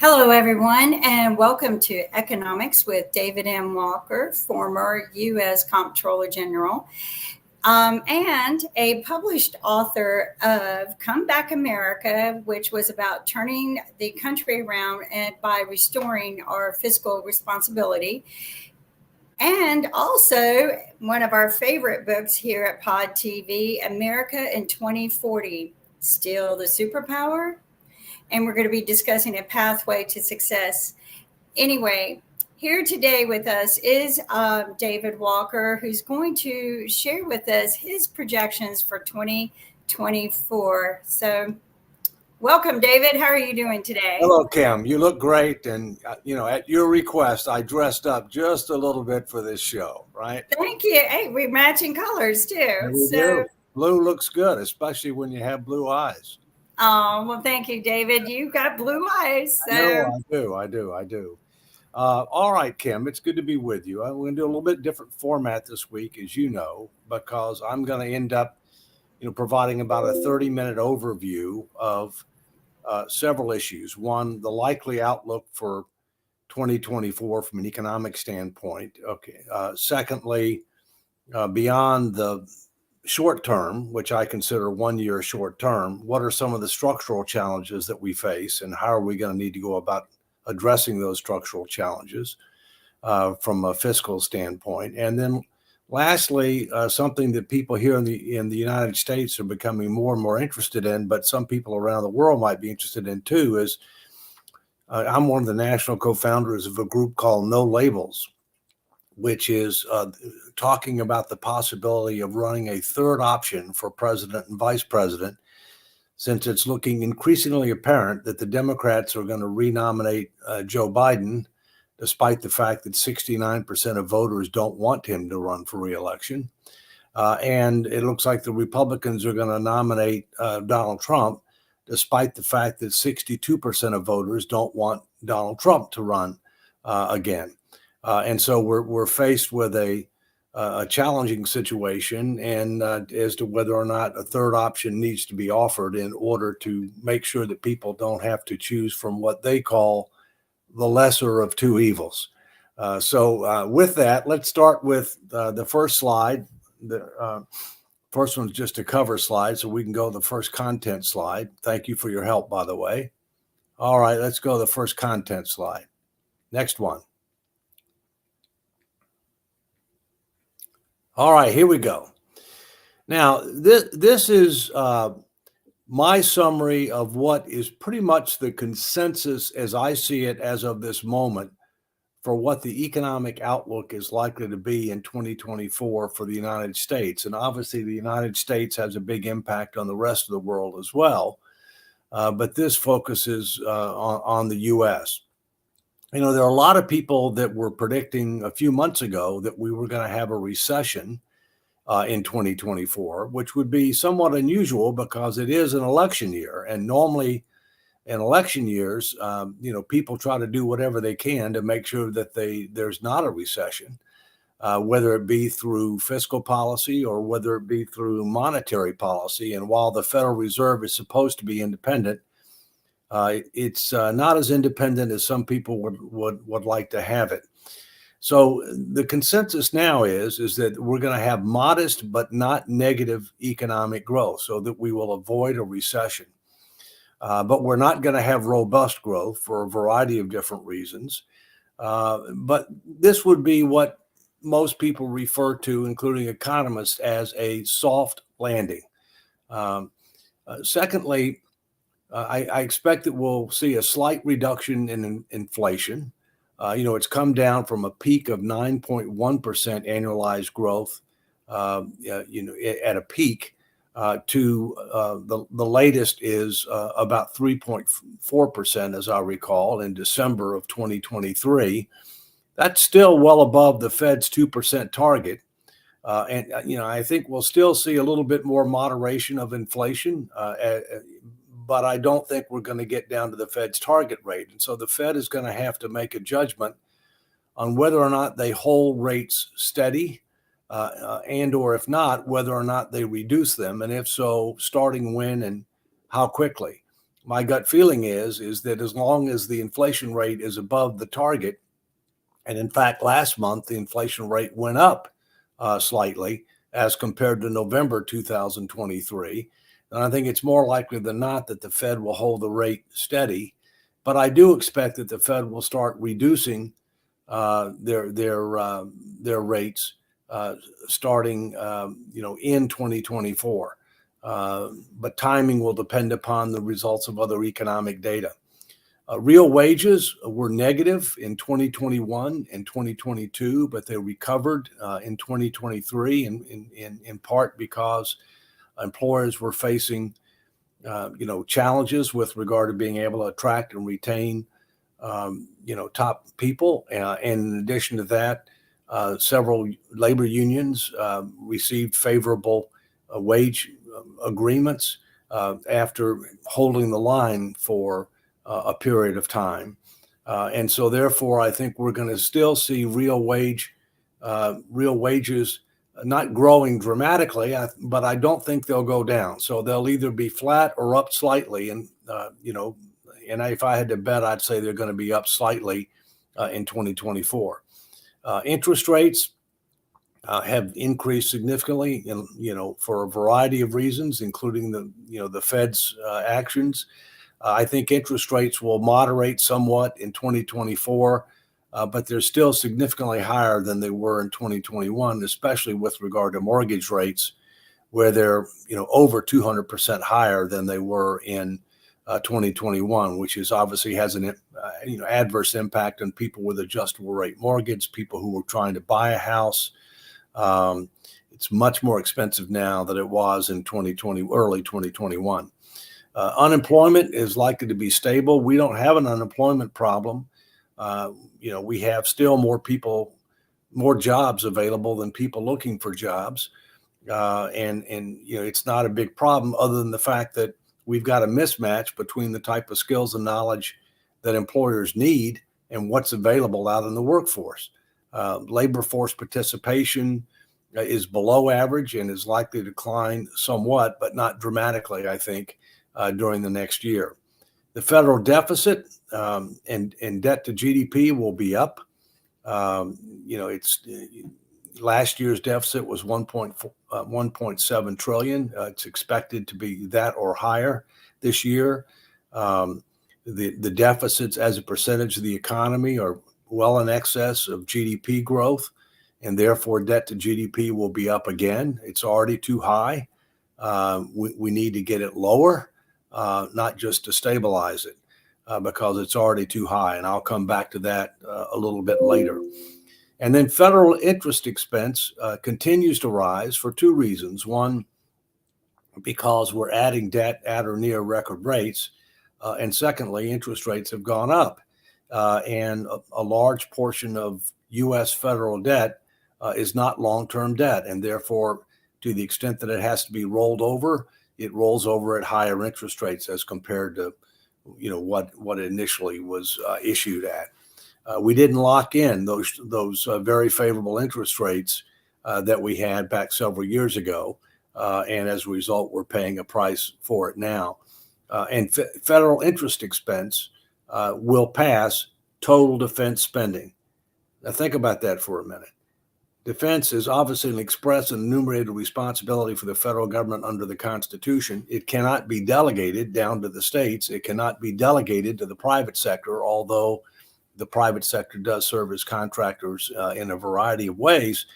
Hello, everyone, and welcome to Economics with David M. Walker, former U.S. Comptroller General, and a published author of Come Back America, which was about turning the country around and by restoring our fiscal responsibility. And also, one of our favorite books here at Pod TV, America in 2040, Still the Superpower? And we're going to be discussing a pathway to success. Anyway, here today with us is David Walker, who's going to share with us his projections for 2024. So, welcome, David. How are you doing today? Hello, Kim. You look great. And, at your request, I dressed up just a little bit for this show, right? Thank you. Hey, we're matching colors too. There we do. Blue looks good, especially when you have blue eyes. Oh, well, thank you, David. You got blue eyes. So. No, I do. All right, Kim, it's good to be with you. I'm going to do a little bit different format this week, as you know, because I'm going to end up, providing about a 30-minute overview of several issues. One, the likely outlook for 2024 from an economic standpoint. Okay. Secondly, beyond the short term, which I consider 1 year short term, what are some of the structural challenges that we face, and how are we going to need to go about addressing those structural challenges from a fiscal standpoint? And then lastly, something that people here in the United States are becoming more and more interested in, but some people around the world might be interested in too, is I'm one of the national co-founders of a group called No Labels, which is talking about the possibility of running a third option for president and vice president, since it's looking increasingly apparent that the Democrats are going to renominate Joe Biden, despite the fact that 69% of voters don't want him to run for re-election. And it looks like the Republicans are going to nominate Donald Trump, despite the fact that 62% of voters don't want Donald Trump to run again. And so we're faced with a challenging situation, and as to whether or not a third option needs to be offered in order to make sure that people don't have to choose from what they call the lesser of two evils. So with that, let's start with the first slide. The first one's just a cover slide, so we can go to the first content slide. Thank you for your help, by the way. All right, let's go to the first content slide. Next one. All right, here we go. Now, this is my summary of what is pretty much the consensus as I see it as of this moment for what the economic outlook is likely to be in 2024 for the United States. And obviously, the United States has a big impact on the rest of the world as well. But this focuses on the U.S. There are a lot of people that were predicting a few months ago that we were going to have a recession in 2024, which would be somewhat unusual because it is an election year. And normally in election years, people try to do whatever they can to make sure that there's not a recession, whether it be through fiscal policy or whether it be through monetary policy. And while the Federal Reserve is supposed to be independent, it's not as independent as some people would like to have it. So the consensus now is that we're going to have modest but not negative economic growth, so that we will avoid a recession. But we're not going to have robust growth for a variety of different reasons. But this would be what most people refer to, including economists, as a soft landing. Secondly, I expect that we'll see a slight reduction in inflation. It's come down from a peak of 9.1% annualized growth, at a peak, to the latest is about 3.4%, as I recall, in December of 2023. That's still well above the Fed's 2% target. And I think we'll still see a little bit more moderation of inflation, but I don't think we're going to get down to the Fed's target rate. And so the Fed is going to have to make a judgment on whether or not they hold rates steady, and or if not, whether or not they reduce them, and if so, starting when and how quickly. my gut feeling is that as long as the inflation rate is above the target, and in fact, last month, the inflation rate went up slightly as compared to November 2023. And I think it's more likely than not that the Fed will hold the rate steady. But I do expect that the Fed will start reducing their rates starting in 2024. But timing will depend upon the results of other economic data. Real wages were negative in 2021 and 2022, but they recovered in 2023, in part because employers were facing challenges with regard to being able to attract and retain top people. And in addition to that, several labor unions received favorable wage agreements after holding the line for a period of time. And so therefore, I think we're going to still see real wages not growing dramatically, but I don't think they'll go down. So they'll either be flat or up slightly. And, if I had to bet, I'd say they're going to be up slightly in 2024. Interest rates have increased significantly, for a variety of reasons, including the Fed's actions. I think interest rates will moderate somewhat in 2024, but they're still significantly higher than they were in 2021, especially with regard to mortgage rates, where they're over 200% higher than they were in 2021, which is obviously has an adverse impact on people with adjustable rate mortgage, people who are trying to buy a house. It's much more expensive now than it was in early 2021. Unemployment is likely to be stable. We don't have an unemployment problem. We have still more jobs available than people looking for jobs. And it's not a big problem other than the fact that we've got a mismatch between the type of skills and knowledge that employers need and what's available out in the workforce. Labor force participation is below average and is likely to decline somewhat, but not dramatically, I think, during the next year. The federal deficit and debt to GDP will be up. It's last year's deficit was 1.7 trillion. It's expected to be that or higher this year. The deficits as a percentage of the economy are well in excess of GDP growth, and therefore debt to GDP will be up again. It's already too high. We need to get it lower, not just to stabilize it, because it's already too high. And I'll come back to that a little bit later. And then federal interest expense continues to rise for two reasons. One, because we're adding debt at or near record rates. And secondly, interest rates have gone up. And a large portion of U.S. federal debt is not long-term debt. And therefore, to the extent that it has to be rolled over, it rolls over at higher interest rates as compared to what it initially was issued at. We didn't lock in those very favorable interest rates that we had back several years ago, and as a result, we're paying a price for it now. And federal interest expense will pass total defense spending. Now think about that for a minute. Defense is obviously an express and enumerated responsibility for the federal government under the Constitution. It cannot be delegated down to the states. It cannot be delegated to the private sector, although the private sector does serve as contractors in a variety of ways.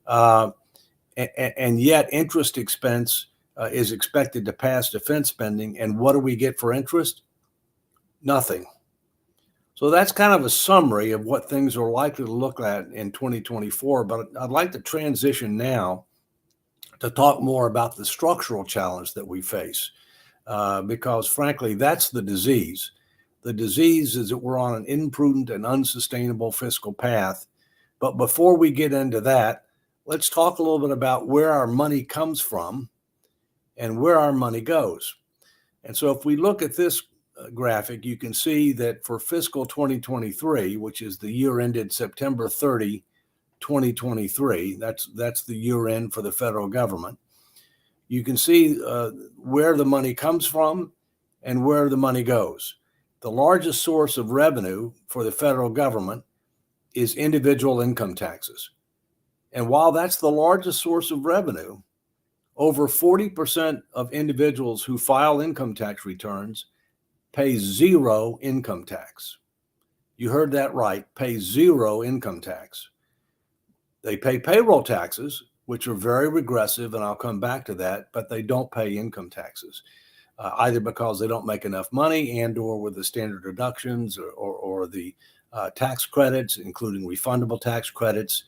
And yet interest expense is expected to pass defense spending. And what do we get for interest? Nothing. So that's kind of a summary of what things are likely to look at in 2024. But I'd like to transition now to talk more about the structural challenge that we face, because frankly, that's the disease. The disease is that we're on an imprudent and unsustainable fiscal path. But before we get into that, let's talk a little bit about where our money comes from and where our money goes. And so if we look at this graphic, you can see that for fiscal 2023, which is the year ended September 30, 2023, that's the year end for the federal government. You can see where the money comes from and where the money goes. The largest source of revenue for the federal government is individual income taxes. And while that's the largest source of revenue, over 40% of individuals who file income tax returns pay zero income tax. You heard that right, pay zero income tax. They pay payroll taxes, which are very regressive, and I'll come back to that, but they don't pay income taxes, either because they don't make enough money and or with the standard deductions or the tax credits, including refundable tax credits,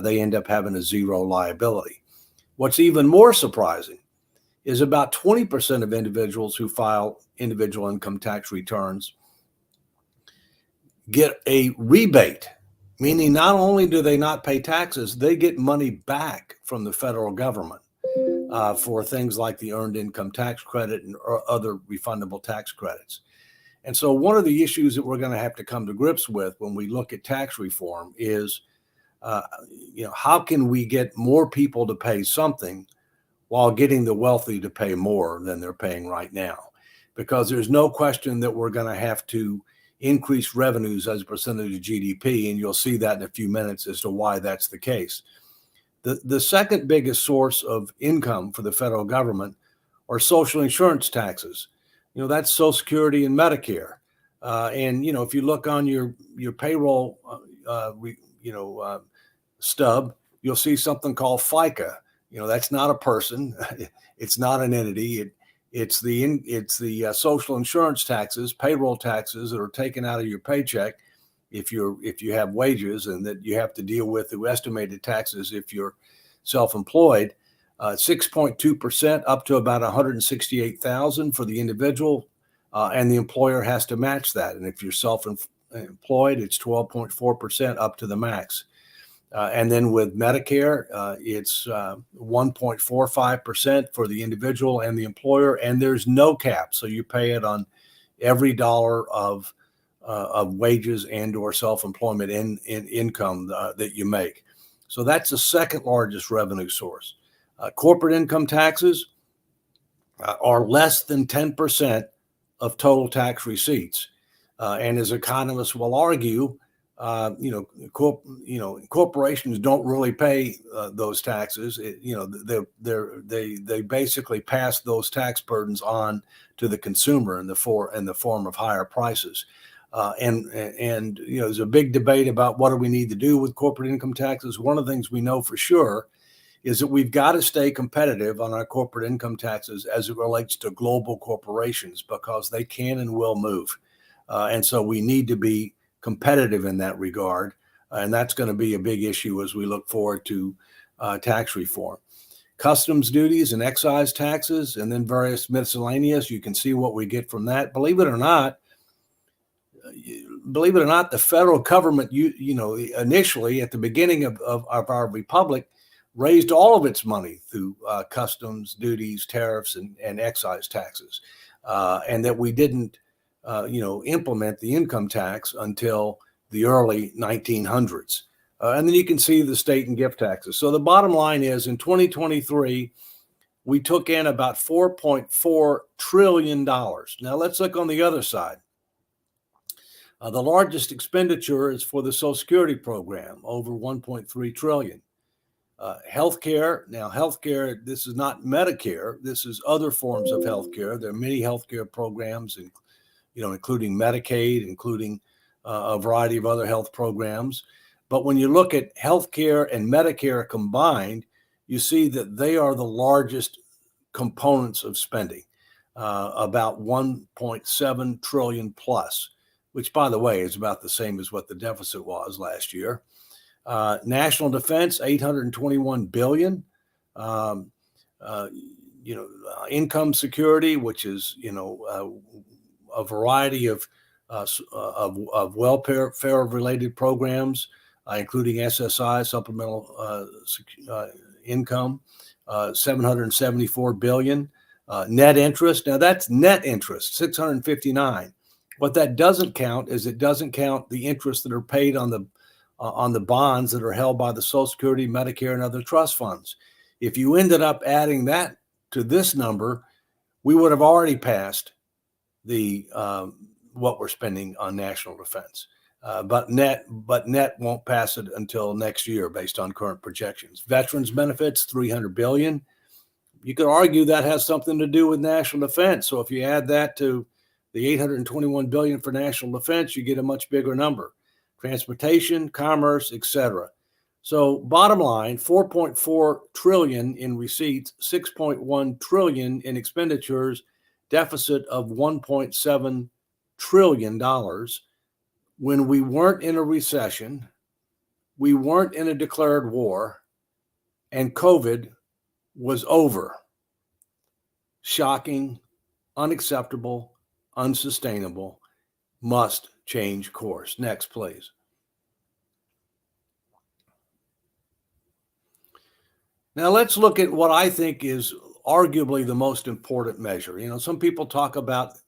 they end up having a zero liability. What's even more surprising is about 20% of individuals who file individual income tax returns get a rebate, meaning not only do they not pay taxes, they get money back from the federal government for things like the earned income tax credit and other refundable tax credits. And so one of the issues that we're going to have to come to grips with when we look at tax reform is, how can we get more people to pay something while getting the wealthy to pay more than they're paying right now? Because there's no question that we're going to have to increase revenues as a percentage of GDP, and you'll see that in a few minutes as to why that's the case. The second biggest source of income for the federal government are social insurance taxes. That's Social Security and Medicare. And if you look on your payroll, stub, you'll see something called FICA. That's not a person. It's not an entity. It's the social insurance taxes, payroll taxes that are taken out of your paycheck if you have wages, and that you have to deal with the estimated taxes if you're self-employed. 6.2% up to about $168,000 for the individual, and the employer has to match that. And if you're self-employed, it's 12.4% up to the max. And then with Medicare, it's 1.45% for the individual and the employer, and there's no cap. So you pay it on every dollar of wages and or self-employment in income that you make. So that's the second largest revenue source. Corporate income taxes are less than 10% of total tax receipts. And as economists will argue, corporations don't really pay those taxes. They basically pass those tax burdens on to the consumer in the form of higher prices. And there's a big debate about what do we need to do with corporate income taxes. One of the things we know for sure is that we've got to stay competitive on our corporate income taxes as it relates to global corporations, because they can and will move. And so we need to be competitive in that regard. And that's going to be a big issue as we look forward to tax reform. Customs duties and excise taxes, and then various miscellaneous. You can see what we get from that. Believe it or not, the federal government, initially at the beginning of our republic, raised all of its money through customs duties, tariffs, and excise taxes, and that we didn't, implement the income tax until the early 1900s. And then you can see the state and gift taxes. So the bottom line is, in 2023, we took in about $4.4 trillion. Now let's look on the other side. The largest expenditure is for the Social Security program, over $1.3 trillion. Healthcare. Now, healthcare, this is not Medicare. This is other forms of healthcare. There are many healthcare programs, including Medicaid, including a variety of other health programs. But when you look at healthcare and Medicare combined, you see that they are the largest components of spending, about 1.7 trillion plus, which, by the way, is about the same as what the deficit was last year. National defense, $821 billion. Income security, which is a variety of welfare related programs, including SSI, supplemental income, $774 billion. Net interest. Now that's net interest, $659. What that doesn't count is it doesn't count the interest that are paid on the bonds that are held by the Social Security, Medicare, and other trust funds. If you ended up adding that to this number, we would have already passed the what we're spending on national defense. But net won't pass it until next year based on current projections. Veterans benefits, $300 billion. You could argue that has something to do with national defense. So if you add that to the $821 billion for national defense, you get a much bigger number. Transportation, commerce, etc. So bottom line, 4.4 trillion in receipts, 6.1 trillion in expenditures, deficit of $1.7 trillion. When we weren't in a recession, we weren't in a declared war, and COVID was over. Shocking, unacceptable, unsustainable, must change course. Next, please. Now let's look at what I think is arguably the most important measure. You know, some people talk about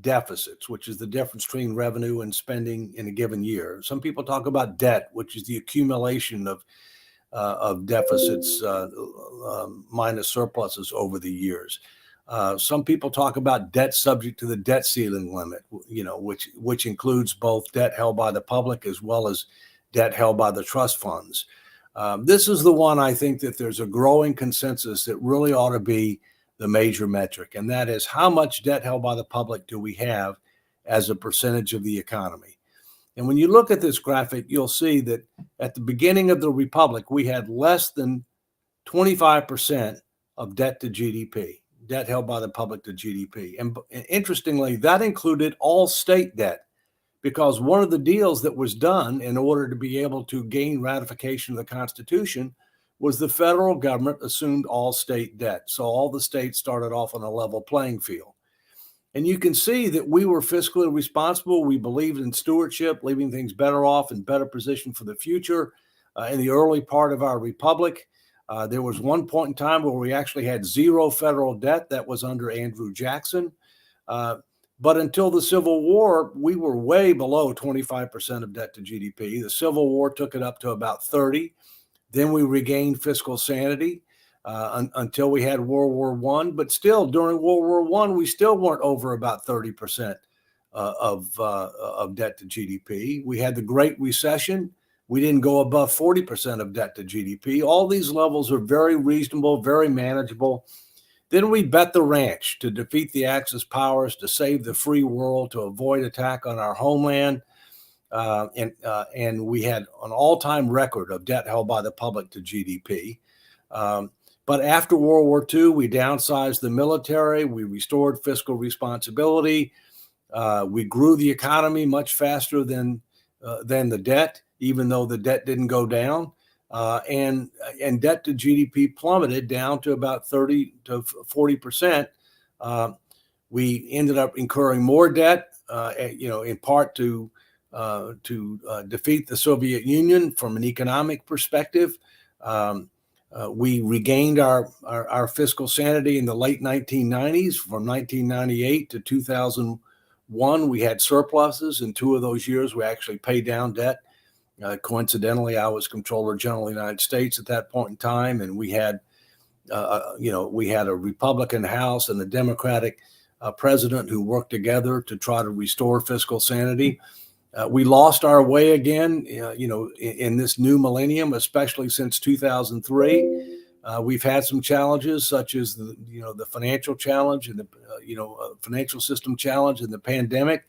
deficits, which is the difference between revenue and spending in a given year. Some people talk about debt, which is the accumulation of deficits minus surpluses over the years. Some people talk about debt subject to the debt ceiling limit, you know, which includes both debt held by the public as well as debt held by the trust funds. This is the one I think that there's a growing consensus that really ought to be the major metric, and that is how much debt held by the public do we have as a percentage of the economy. And when you look at this graphic, you'll see that at the beginning of the Republic, we had less than 25% of debt to GDP, debt held by the public to GDP. And interestingly, that included all state debt, because one of the deals that was done in order to be able to gain ratification of the Constitution was the federal government assumed all state debt. So all the states started off on a level playing field. And you can see that we were fiscally responsible. We believed in stewardship, leaving things better off and better positioned for the future. In the early part of our republic, there was one point in time where we actually had zero federal debt. That was under Andrew Jackson. But until the Civil War, we were way below 25% of debt to GDP. The Civil War took it up to about 30. Then we regained fiscal sanity until we had World War I. But still, during World War I, we still weren't over about 30% of debt to GDP. We had the Great Recession. We didn't go above 40% of debt to GDP. All these levels are very reasonable, very manageable. Then we bet the ranch to defeat the Axis powers, to save the free world, to avoid attack on our homeland. And we had an all-time record of debt held by the public to GDP. But after World War II, we downsized the military. We restored fiscal responsibility. We grew the economy much faster than the debt, even though the debt didn't go down. And debt to GDP plummeted down to about 30 to 40%. We ended up incurring more debt, in part to defeat the Soviet Union from an economic perspective. We regained our fiscal sanity in the late 1990s. From 1998 to 2001, we had surpluses. In 2 of those years, we actually paid down debt. Coincidentally, I was Comptroller General of the United States at that point in time, and we had a Republican House and a Democratic president who worked together to try to restore fiscal sanity. We lost our way again, in this new millennium, especially since 2003. We've had some challenges, such as the financial challenge and the financial system challenge and the pandemic.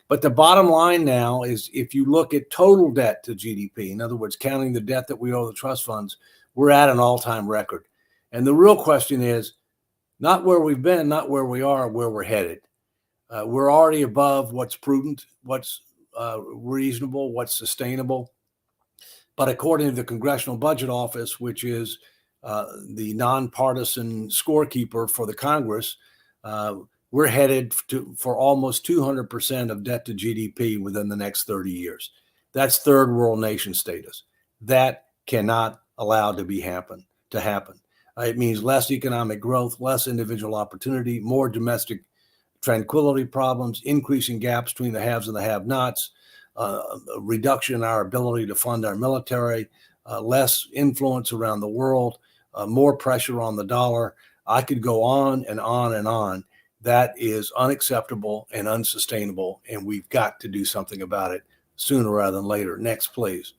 But the bottom line now is, if you look at total debt to GDP, in other words, counting the debt that we owe the trust funds, we're at an all-time record. And the real question is not where we've been, not where we are, where we're headed. We're already above what's prudent, what's reasonable, what's sustainable. But according to the Congressional Budget Office, which is the nonpartisan scorekeeper for the Congress, we're headed for almost 200% of debt to GDP within the next 30 years. That's third world nation status. That cannot allow to happen. It means less economic growth, less individual opportunity, more domestic tranquility problems, increasing gaps between the haves and the have-nots, a reduction in our ability to fund our military, less influence around the world, more pressure on the dollar. I could go on and on and on. That is unacceptable and unsustainable, and we've got to do something about it sooner rather than later. Next, please.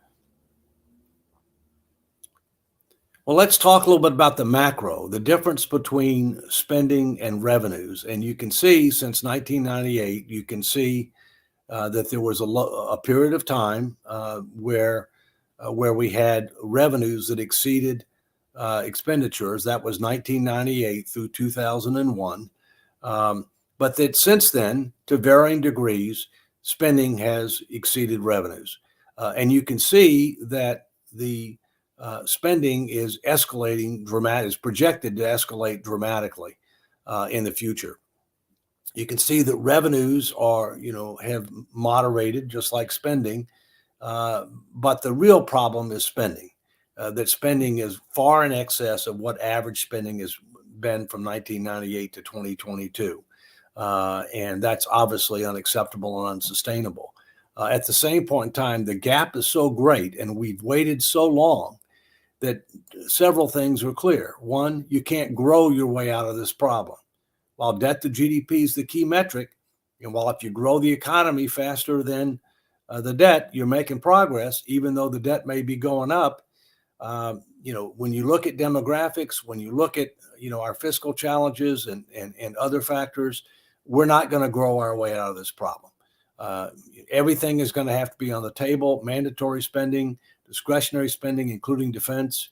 Well, let's talk a little bit about the macro, the difference between spending and revenues. And you can see since 1998, you can see that there was a period of time where we had revenues that exceeded expenditures. That was 1998 through 2001. But that since then, to varying degrees, spending has exceeded revenues. And you can see that the spending is escalating is projected to escalate dramatically in the future. You can see that revenues have moderated just like spending, but the real problem is spending. That spending is far in excess of what average spending has been from 1998 to 2022. And that's obviously unacceptable and unsustainable. At the same point in time, the gap is so great and we've waited so long that several things are clear. One, you can't grow your way out of this problem. While debt to GDP is the key metric, and while if you grow the economy faster than the debt, you're making progress, even though the debt may be going up. When you look at demographics, when you look at our fiscal challenges and other factors, we're not going to grow our way out of this problem. Everything is going to have to be on the table: mandatory spending, discretionary spending, including defense,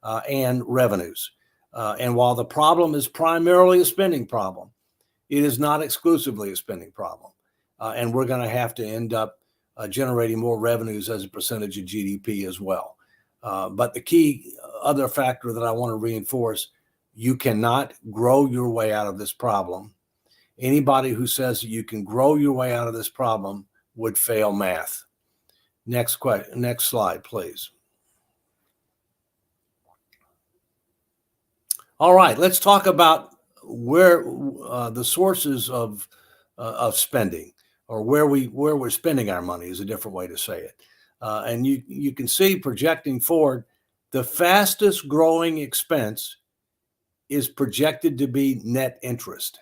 and revenues. And while the problem is primarily a spending problem, it is not exclusively a spending problem. And we're going to have to end up generating more revenues as a percentage of GDP as well. But the key other factor that I want to reinforce, you cannot grow your way out of this problem. Anybody who says that you can grow your way out of this problem would fail math. Next slide, please. All right, let's talk about where the sources of spending, or where we're spending our money is a different way to say it. And you can see, projecting forward, the fastest growing expense is projected to be net interest.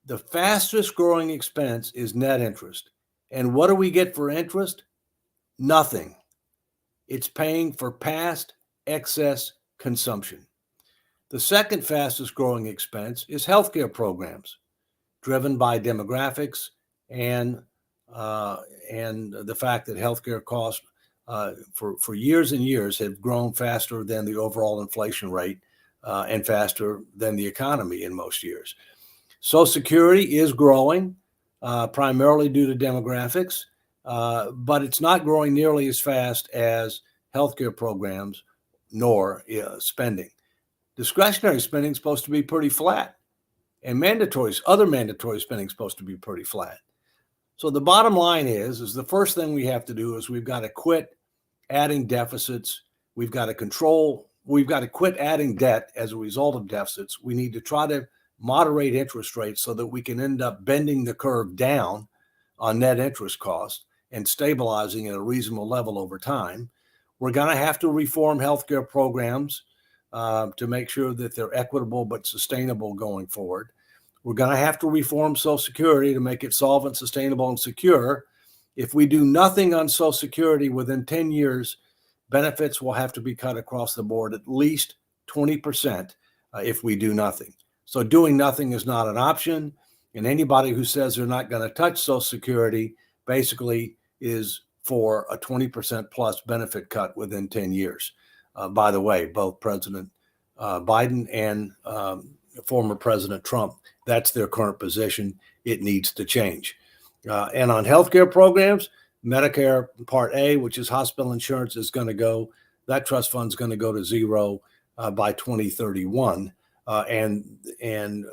The fastest growing expense is net interest. And what do we get for interest? Nothing. It's paying for past excess consumption. The second fastest growing expense is healthcare programs, driven by demographics and the fact that healthcare costs for years and years have grown faster than the overall inflation rate and faster than the economy in most years. Social Security is growing primarily due to demographics, but it's not growing nearly as fast as healthcare programs nor spending. Discretionary spending is supposed to be pretty flat, and other mandatory spending is supposed to be pretty flat. So the bottom line is the first thing we have to do is we've got to quit adding deficits. We've got to quit adding debt as a result of deficits. We need to try to moderate interest rates so that we can end up bending the curve down on net interest costs and stabilizing at a reasonable level over time. We're going to have to reform healthcare programs to make sure that they're equitable but sustainable going forward. We're going to have to reform Social Security to make it solvent, sustainable, and secure. If we do nothing on Social Security within 10 years, benefits will have to be cut across the board at least 20% if we do nothing. So doing nothing is not an option. And anybody who says they're not going to touch Social Security basically is for a 20% plus benefit cut within 10 years. By the way, both President Biden and former President Trump, that's their current position. It needs to change. And on healthcare programs, Medicare Part A, which is hospital insurance, is going to go, that trust fund is going to go to zero by 2031. And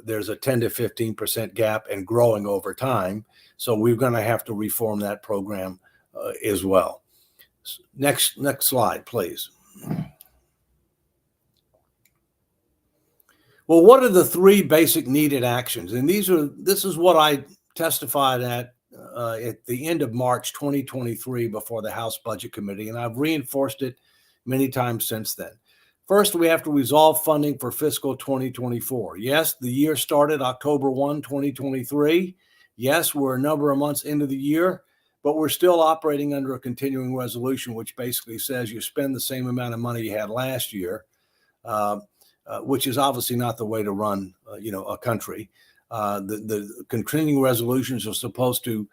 there's a 10 to 15% gap and growing over time. So we're going to have to reform that program as well. Next slide, please. Well, what are the three basic needed actions? And this is what I testified at the end of March 2023 before the House Budget Committee, and I've reinforced it many times since then. First, we have to resolve funding for fiscal 2024. Yes, the year started October 1, 2023. Yes, we're a number of months into the year, but we're still operating under a continuing resolution, which basically says you spend the same amount of money you had last year, which is obviously not the way to run, a country. The continuing resolutions are supposed to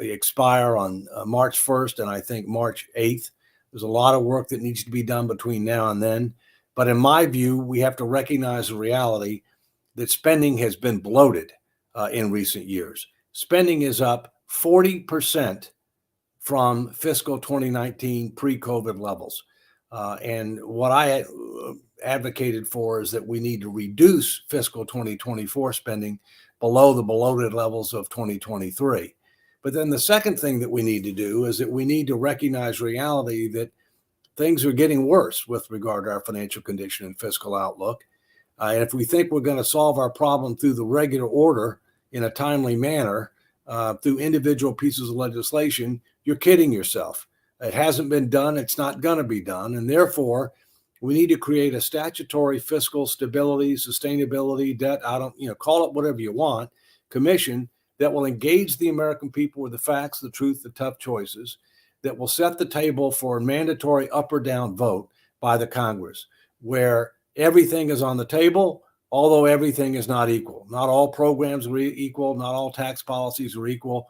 expire on March 1st and I think March 8th. There's a lot of work that needs to be done between now and then. But in my view, we have to recognize the reality that spending has been bloated in recent years. Spending is up 40% from fiscal 2019 pre-COVID levels. And what I advocated for is that we need to reduce fiscal 2024 spending below the bloated levels of 2023. But then the second thing that we need to do is that we need to recognize reality that things are getting worse with regard to our financial condition and fiscal outlook. And if we think we're going to solve our problem through the regular order in a timely manner, through individual pieces of legislation, you're kidding yourself. It hasn't been done. It's not going to be done. And therefore, we need to create a statutory fiscal stability, sustainability, debt, call it whatever you want, commission that will engage the American people with the facts, the truth, the tough choices, that will set the table for a mandatory up or down vote by the Congress, where everything is on the table, although everything is not equal. Not all programs are equal. Not all tax policies are equal.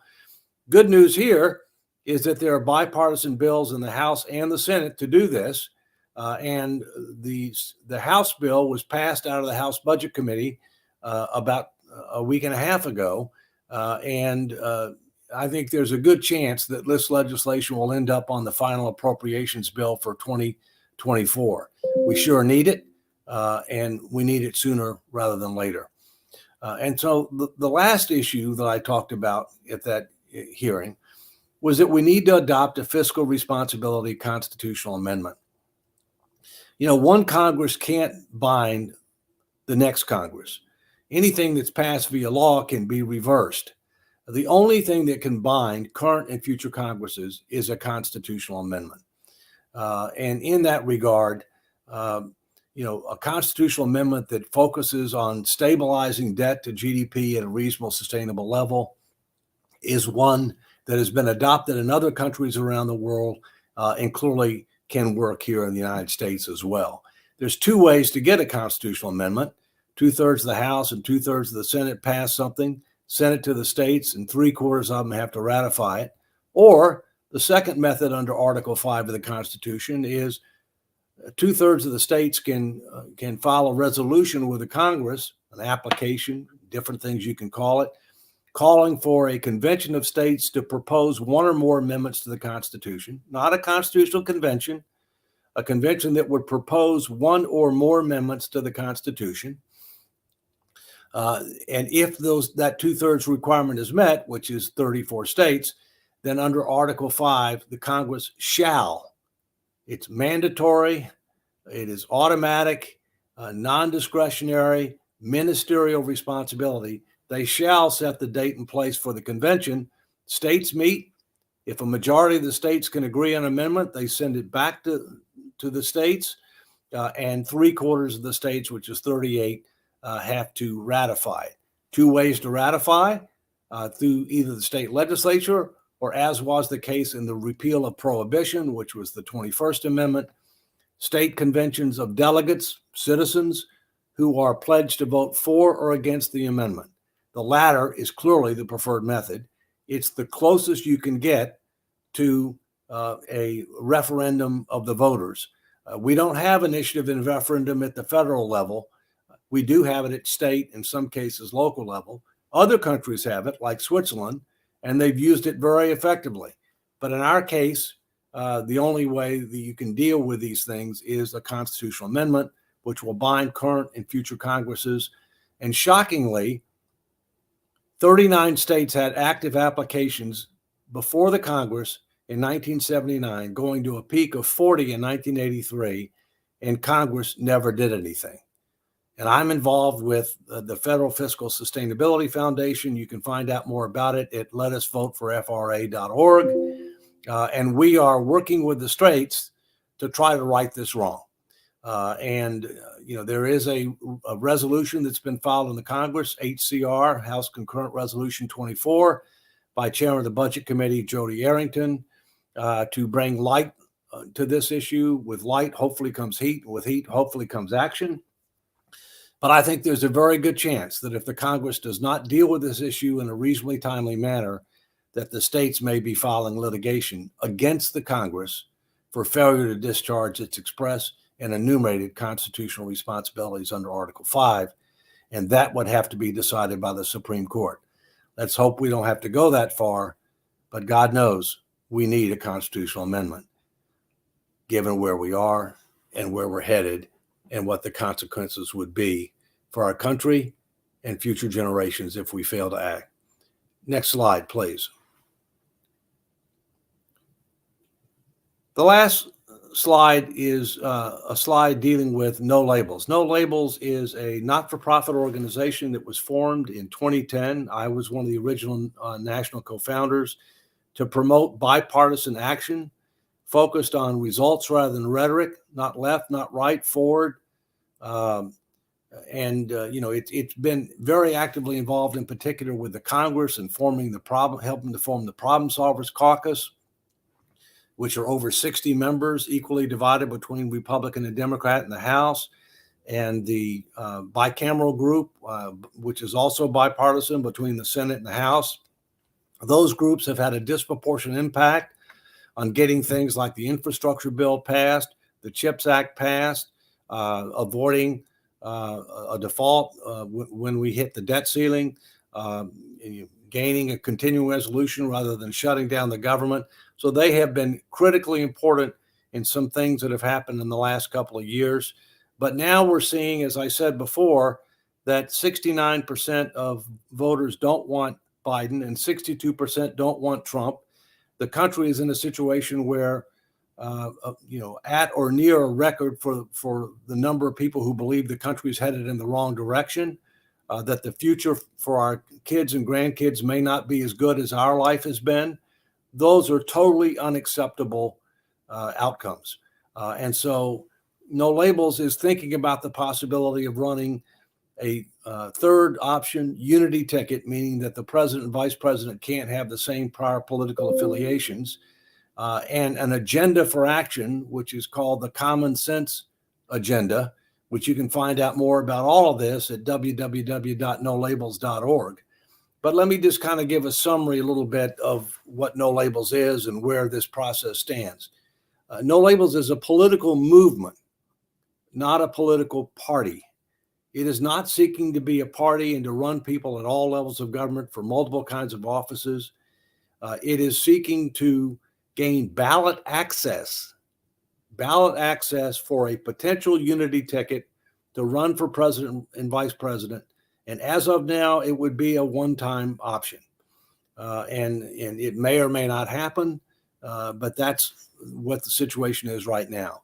Good news here is that there are bipartisan bills in the House and the Senate to do this. And the House bill was passed out of the House Budget Committee about a week and a half ago. And I think there's a good chance that this legislation will end up on the final appropriations bill for 2024. We sure need it, and we need it sooner rather than later. And so the last issue that I talked about at that hearing was that we need to adopt a fiscal responsibility constitutional amendment. One Congress can't bind the next Congress. Anything that's passed via law can be reversed. The only thing that can bind current and future Congresses is a constitutional amendment. And in that regard, a constitutional amendment that focuses on stabilizing debt to GDP at a reasonable, sustainable level is one that has been adopted in other countries around the world and clearly can work here in the United States as well. There's two ways to get a constitutional amendment. 2/3 of the House and 2/3 of the Senate pass something, send it to the states, and 3/4 of them have to ratify it. Or the second method under Article 5 of the Constitution is 2/3 of the states can file a resolution with the Congress, an application, different things you can call it, calling for a convention of states to propose one or more amendments to the Constitution, not a constitutional convention, a convention that would propose one or more amendments to the Constitution. And if that 2/3 requirement is met, which is 34 states, then under Article 5, the Congress shall, it's mandatory, it is automatic, non-discretionary, ministerial responsibility. They shall set the date and place for the convention. States meet. If a majority of the states can agree on an amendment, they send it back to the states, and 3/4 of the states, which is 38, have to ratify it. Two ways to ratify, through either the state legislature or, as was the case in the repeal of prohibition, which was the 21st Amendment, state conventions of delegates, citizens, who are pledged to vote for or against the amendment. The latter is clearly the preferred method. It's the closest you can get to a referendum of the voters. We don't have initiative in referendum at the federal level. We do have it at state, in some cases local level. Other countries have it, like Switzerland, and they've used it very effectively. But in our case, the only way that you can deal with these things is a constitutional amendment, which will bind current and future Congresses. And shockingly, 39 states had active applications before the Congress in 1979, going to a peak of 40 in 1983, and Congress never did anything. And I'm involved with the Federal Fiscal Sustainability Foundation. You can find out more about it at letusvoteforfra.org. And we are working with the states to try to right this wrong. There is a resolution that's been filed in the Congress, HCR, House Concurrent Resolution 24, by Chairman of the Budget Committee, Jody Arrington, to bring light to this issue. With light, hopefully comes heat. With heat, hopefully comes action. But I think there's a very good chance that if the Congress does not deal with this issue in a reasonably timely manner, that the states may be filing litigation against the Congress for failure to discharge its express and enumerated constitutional responsibilities under Article 5, and that would have to be decided by the Supreme Court. Let's hope we don't have to go that far, but God knows we need a constitutional amendment, given where we are and where we're headed and what the consequences would be for our country and future generations if we fail to act. Next slide, please. The last slide is a slide dealing with No Labels. No Labels is a not-for-profit organization that was formed in 2010. I was one of the original national co-founders to promote bipartisan action focused on results rather than rhetoric, not left, not right, forward. It's been very actively involved in particular with the Congress and helping to form the Problem Solvers Caucus, which are over 60 members, equally divided between Republican and Democrat in the House, and the bicameral group, which is also bipartisan between the Senate and the House. Those groups have had a disproportionate impact on getting things like the infrastructure bill passed, the CHIPS Act passed, avoiding a default when we hit the debt ceiling, gaining a continuing resolution rather than shutting down the government. So they have been critically important in some things that have happened in the last couple of years. But now we're seeing, as I said before, that 69% of voters don't want Biden and 62% don't want Trump. The country is in a situation where, at or near a record for the number of people who believe the country is headed in the wrong direction, that the future for our kids and grandkids may not be as good as our life has been. Those are totally unacceptable outcomes. And so No Labels is thinking about the possibility of running a third option unity ticket, meaning that the president and vice president can't have the same prior political affiliations, and an agenda for action, which is called the Common Sense Agenda, which you can find out more about all of this at www.nolabels.org. But let me just kind of give a summary a little bit of what No Labels is and where this process stands. No Labels is a political movement, not a political party. It is not seeking to be a party and to run people at all levels of government for multiple kinds of offices. It is seeking to gain ballot access for a potential unity ticket to run for president and vice president. And as of now, it would be a one-time option. And it may or may not happen, but that's what the situation is right now.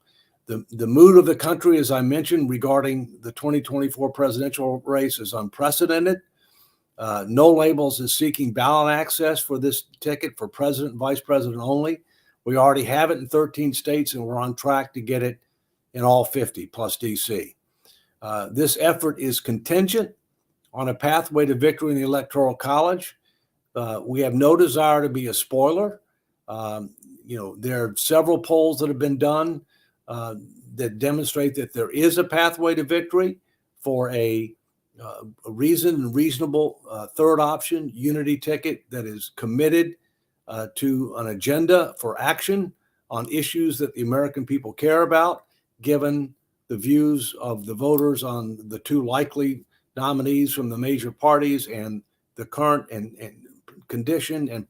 The mood of the country, as I mentioned, regarding the 2024 presidential race is unprecedented. No Labels is seeking ballot access for this ticket for president and vice president only. We already have it in 13 states, and we're on track to get it in all 50 plus DC. This effort is contingent on a pathway to victory in the Electoral College. We have no desire to be a spoiler. There are several polls that have been done that demonstrate that there is a pathway to victory for a reasonable third option unity ticket that is committed to an agenda for action on issues that the American people care about, given the views of the voters on the two likely nominees from the major parties and the current and condition and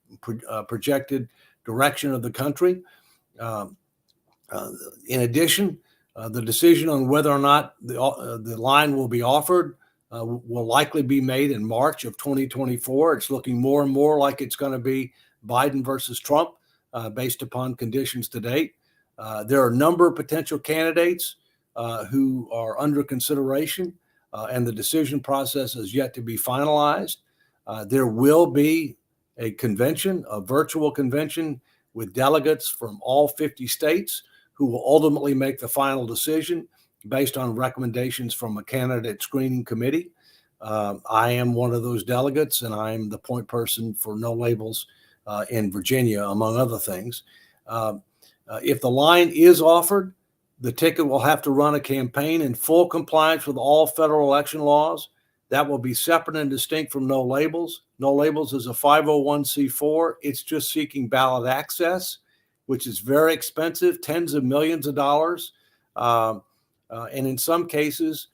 projected direction of the country. In addition, the decision on whether or not the line will be offered will likely be made in March of 2024. It's looking more and more like it's going to be Biden versus Trump based upon conditions to date. There are a number of potential candidates who are under consideration, and the decision process is yet to be finalized. There will be a convention, a virtual convention with delegates from all 50 states who will ultimately make the final decision. based on recommendations from a candidate screening committee. I am one of those delegates, and I'm the point person for No Labels in Virginia, among other things. If the line is offered, the ticket will have to run a campaign in full compliance with all federal election laws. That will be separate and distinct from No Labels. No Labels is a 501c4. It's just seeking ballot access, which is very expensive, tens of millions of dollars. And in some cases,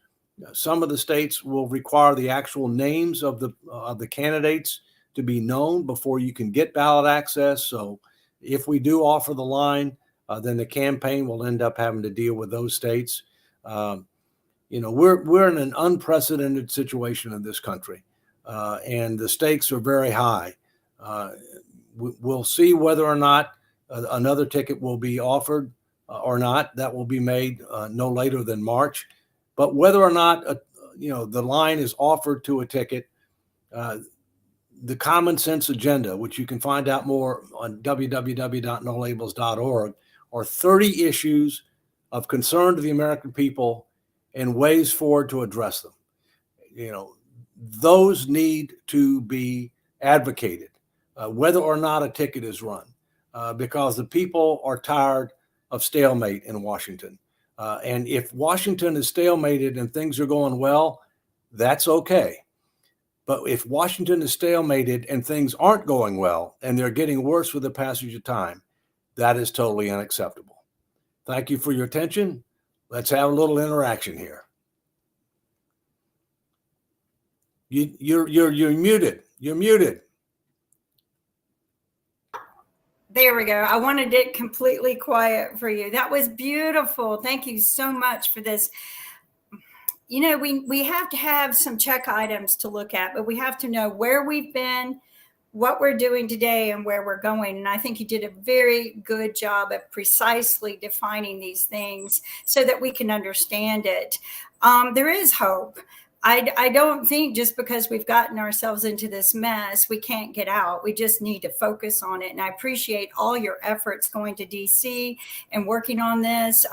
some of the states will require the actual names of the candidates to be known before you can get ballot access. So if we do offer the line, then the campaign will end up having to deal with those states. We're in an unprecedented situation in this country, and the stakes are very high. We'll see whether or not another ticket will be offered or not. That will be made no later than March. But whether or not the line is offered to a ticket, the Common Sense Agenda, which you can find out more on www.nolabels.org, are 30 issues of concern to the American people and ways forward to address them. Those need to be advocated, whether or not a ticket is run, because the people are tired of stalemate in Washington. And if Washington is stalemated and things are going well, that's okay. But if Washington is stalemated and things aren't going well and they're getting worse with the passage of time, that is totally unacceptable. Thank you for your attention. Let's have a little interaction here. You're muted. You're muted. There we go. I wanted it completely quiet for you. That was beautiful. Thank you so much for this. We have to have some check items to look at, but we have to know where we've been, what we're doing today, and where we're going. And I think you did a very good job of precisely defining these things so that we can understand it. There is hope. I don't think just because we've gotten ourselves into this mess, we can't get out. We just need to focus on it. And I appreciate all your efforts going to DC and working on this.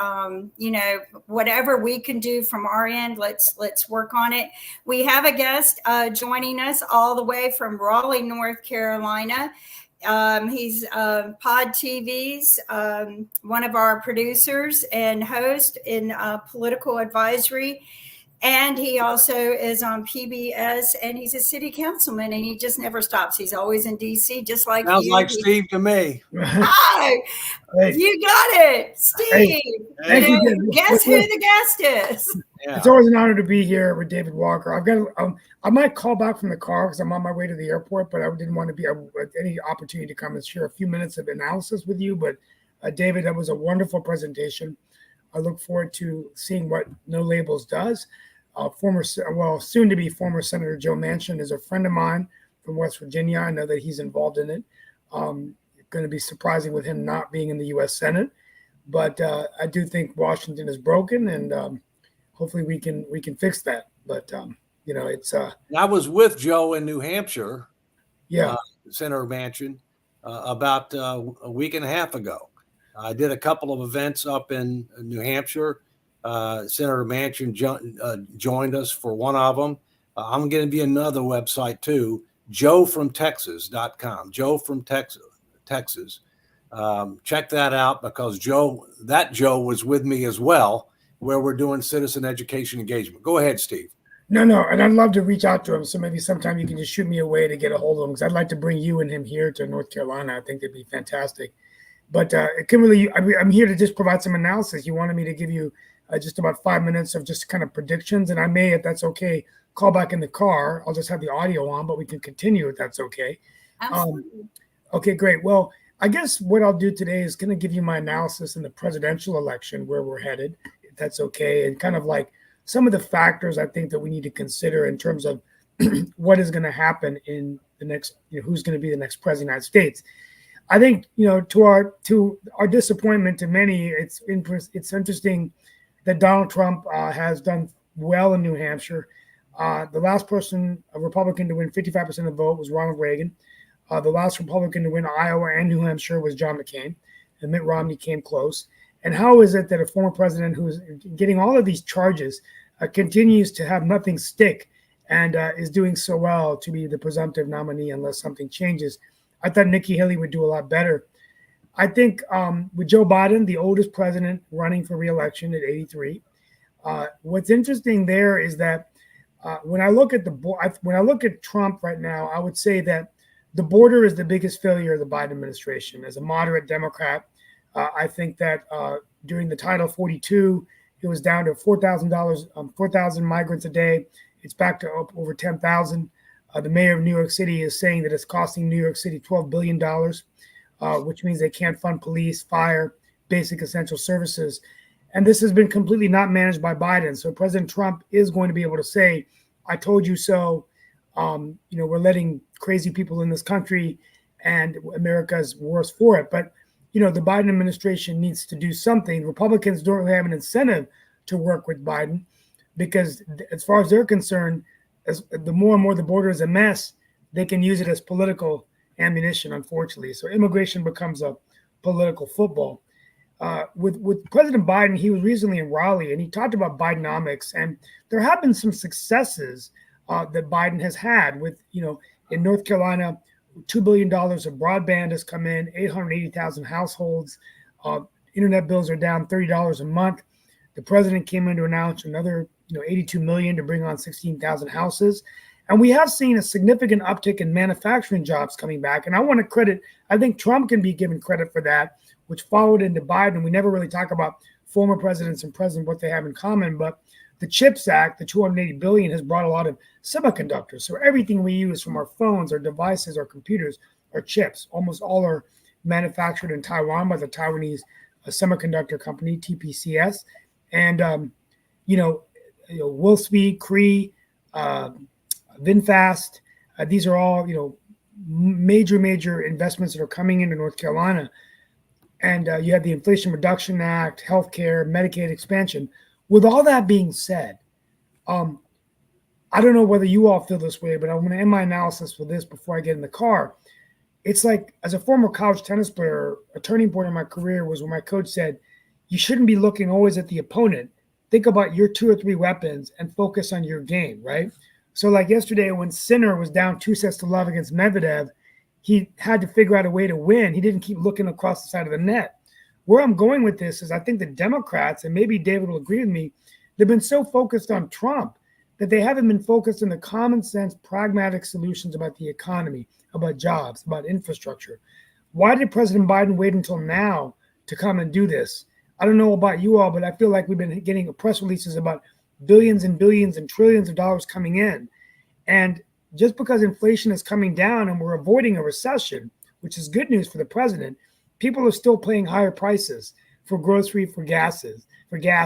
Whatever we can do from our end, let's work on it. We have a guest joining us all the way from Raleigh, North Carolina. He's Pod TV's one of our producers and host in political advisory. And he also is on PBS, and he's a city councilman, and he just never stops. He's always in DC, just like Sounds you. like Steve to me. Hi, hey. You got it, Steve. Hey. Guess who the guest is? Yeah. It's always an honor to be here with David Walker. I've got. I might call back from the car because I'm on my way to the airport, but I didn't want to be any opportunity to come and share a few minutes of analysis with you. But David, that was a wonderful presentation. I look forward to seeing what No Labels does. Soon to be former Senator Joe Manchin is a friend of mine from West Virginia. I know that he's involved in it. Going to be surprising with him not being in the U.S. Senate, but I do think Washington is broken, and hopefully we can fix that. But it's. I was with Joe in New Hampshire. Yeah, Senator Manchin about a week and a half ago. I did a couple of events up in New Hampshire. Senator Manchin joined us for one of them. I'm going to be another website too, joefromtexas.com. Joe from Texas. Check that out because Joe was with me as well, where we're doing citizen education engagement. Go ahead, Steve. No, and I'd love to reach out to him. So maybe sometime you can just shoot me a way to get a hold of him because I'd like to bring you and him here to North Carolina. I think that'd be fantastic. But Kimberly, I'm here to just provide some analysis. You wanted me to give you just about 5 minutes of just kind of predictions. And I may, if that's okay, call back in the car. I'll just have the audio on, but we can continue if that's okay. Absolutely. Okay, great. Well, I guess what I'll do today is going to give you my analysis in the presidential election, where we're headed, if that's okay, and kind of like some of the factors I think that we need to consider in terms of what is going to happen in the next, who's going to be the next president of the United States. I think, to our disappointment to many, it's interesting that Donald Trump has done well in New Hampshire. The last person, a Republican, to win 55% of the vote was Ronald Reagan. The last Republican to win Iowa and New Hampshire was John McCain. And Mitt Romney came close. And how is it that a former president who's getting all of these charges continues to have nothing stick and is doing so well to be the presumptive nominee unless something changes? I thought Nikki Haley would do a lot better. I think with Joe Biden, the oldest president running for re-election at 83, what's interesting there is that when I look at Trump right now, I would say that the border is the biggest failure of the Biden administration. As a moderate Democrat, I think that during the Title 42, it was down to $4,000 migrants a day. It's back to up over 10,000. The mayor of New York City is saying that it's costing New York City $12 billion, which means they can't fund police, fire, basic essential services. And this has been completely not managed by Biden. So President Trump is going to be able to say, I told you so. We're letting crazy people in this country and America's worse for it. But, the Biden administration needs to do something. Republicans don't really have an incentive to work with Biden because as far as they're concerned, the more and more the border is a mess, they can use it as political ammunition, unfortunately. So immigration becomes a political football. With President Biden, he was recently in Raleigh and he talked about Bidenomics, and there have been some successes that Biden has had with, in North Carolina, $2 billion of broadband has come in, 880,000 households. Internet bills are down $30 a month. The president came in to announce another, 82 million to bring on 16,000 houses. And we have seen a significant uptick in manufacturing jobs coming back. And I think Trump can be given credit for that, which followed into Biden. We never really talk about former presidents and presidents, what they have in common, but the CHIPS Act, the 280 billion, has brought a lot of semiconductors. So everything we use from our phones, our devices, our computers are chips. Almost all are manufactured in Taiwan by the Taiwanese semiconductor company, TPCS. And, Wolfspeed, Cree, VinFast, these are all, major investments that are coming into North Carolina. And you have the Inflation Reduction Act, healthcare, Medicaid expansion. With all that being said, I don't know whether you all feel this way, but I'm going to end my analysis with this before I get in the car. It's like, as a former college tennis player, a turning point in my career was when my coach said, you shouldn't be looking always at the opponent. Think about your 2 or 3 weapons and focus on your game, right? So like yesterday when Sinner was down 2-0 against Medvedev, he had to figure out a way to win. He didn't keep looking across the side of the net. Where I'm going with this is I think the Democrats, and maybe David will agree with me, they've been so focused on Trump that they haven't been focused on the common sense, pragmatic solutions about the economy, about jobs, about infrastructure. Why did President Biden wait until now to come and do this? I don't know about you all, but I feel like we've been getting press releases about billions and billions and trillions of dollars coming in. And just because inflation is coming down and we're avoiding a recession, which is good news for the president, people are still paying higher prices for grocery, for gas,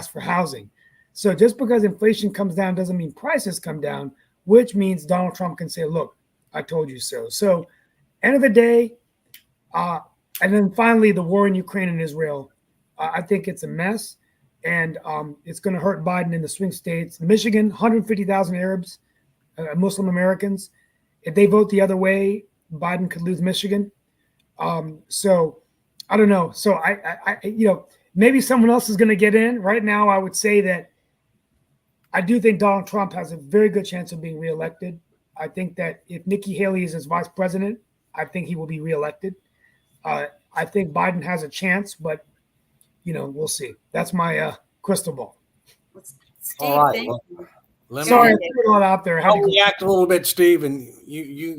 for housing. So just because inflation comes down doesn't mean prices come down, which means Donald Trump can say, look, I told you so. So end of the day, and then finally the war in Ukraine and Israel, I think it's a mess. And it's going to hurt Biden in the swing states. Michigan, 150,000 Arabs, Muslim Americans. If they vote the other way, Biden could lose Michigan. So I don't know. So I maybe someone else is going to get in. Right now, I would say that I do think Donald Trump has a very good chance of being reelected. I think that if Nikki Haley is his vice president, I think he will be reelected. I think Biden has a chance, but we'll see. That's my crystal ball. Steve, All right. thank Well, Sorry, I threw it all out there. I'll react a little bit, Steve, and you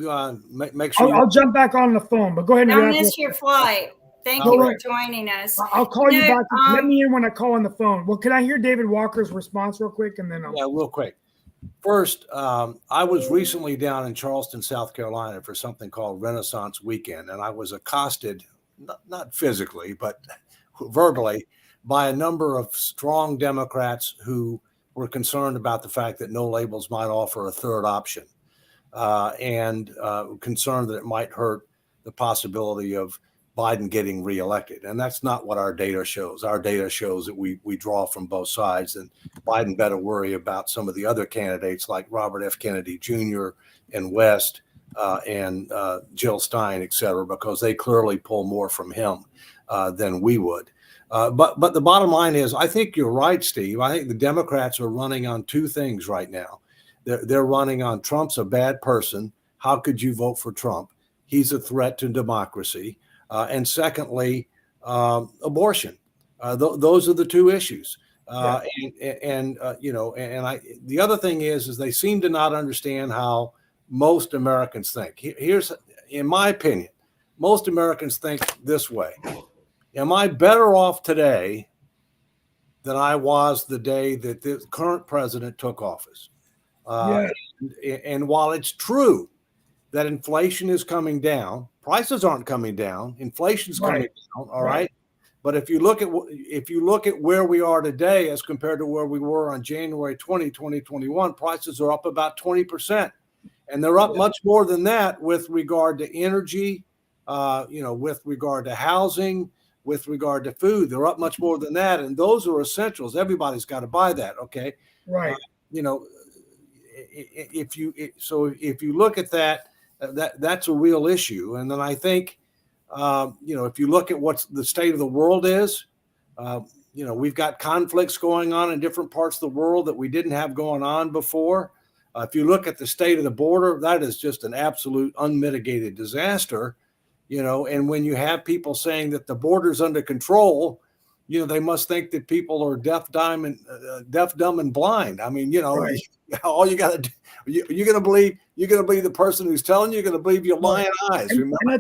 make sure. I'll jump back on the phone, but go ahead and Don't react. miss your flight. Thank All you right. for joining us. I'll call you back. Let um, me in when I call on the phone. Well, can I hear David Walker's response real quick, and then Yeah, real quick. First, I was recently down in Charleston, South Carolina for something called Renaissance Weekend, and I was accosted, not physically, but verbally, by a number of strong Democrats who were concerned about the fact that no labels might offer a third option, and concerned that it might hurt the possibility of Biden getting reelected. And that's not what our data shows. Our data shows that we draw from both sides, and Biden better worry about some of the other candidates like Robert F. Kennedy Jr. and West and Jill Stein, et cetera, because they clearly pull more from him than we would. But the bottom line is, I think you're right, Steve. I think the Democrats are running on two things right now. They're running on Trump's a bad person. How could you vote for Trump? He's a threat to democracy. And secondly, abortion. Those are the two issues. The other thing is they seem to not understand how most Americans think. Here's, in my opinion, most Americans think this way. Am I better off today than I was the day that the current president took office? And while it's true that inflation is coming down, prices aren't coming down. Inflation's coming down. All right. But if you look at where we are today as compared to where we were on January 20, 2021, prices are up about 20%. And they're up much more than that with regard to energy, with regard to housing, with regard to food. They're up much more than that. And those are essentials. Everybody's got to buy that. Okay. Right. If you look at that, that's a real issue. And then I think, if you look at what the state of the world is, we've got conflicts going on in different parts of the world that we didn't have going on before. If you look at the state of the border, that is just an absolute unmitigated disaster. And when you have people saying that the border's under control, they must think that people are deaf, dumb, and blind. I mean, all you got to do, you're going to believe the person who's telling you. You're going to believe your lying eyes. And I